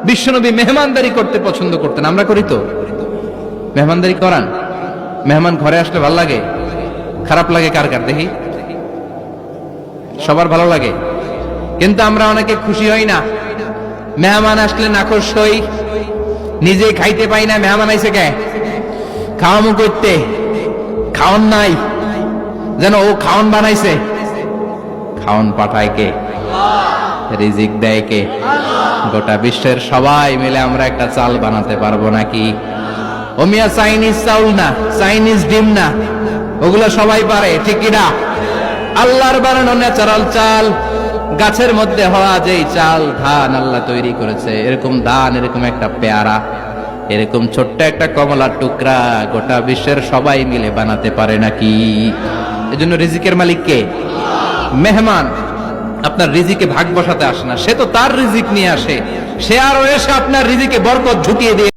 বিশ্বনবী মেহমানদারি করতে পছন্দ করতেন, আমরা করি তো? মেহমানদারি করান? মেহমান ঘরে আসলে ভালো লাগে? খারাপ লাগে কার কার দেখি? সবার ভালো লাগে, কিন্তু আমরা অনেকে খুশি হই না। মেহমান আসলে নাখোশ হই, নিজে খাইতে পাই না। মেহমান আইছে কে? খাওয়ামু করতে, খাওয়ান নাই, যেন ও খাওয়ান বানাইছে। খাওয়ান পাঠায় কে? রিজিক দেয় কে? গোটা বিশ্বের সবাই মিলে আমরা একটা চাল বানাতে পারবো নাকি? ও মিয়া চাইনিজ চাউল না, চাইনিজ ডিম না, ওগুলো সবাই পারে, ঠিক কিনা? আল্লাহর বানানো ন্যাচারাল চাল, গাছের মধ্যে হওয়া যেই চাল, ধান আল্লাহ তৈরি করেছে, এরকম ধান, এরকম একটা পেয়ারা, এরকম ছোট্ট একটা কমলার টুকরা গোটা বিশ্বের সবাই মিলে বানাতে পারে নাকি? এজন্য রিজিকের মালিক কে? মেহমান আপনার রিজিকে ভাগ বসাতে আসে না, সে তো তার রিজিক নিয়ে আসে। সে আরো এসে আপনার রিজিকে বরকত ঢুকিয়ে দিয়ে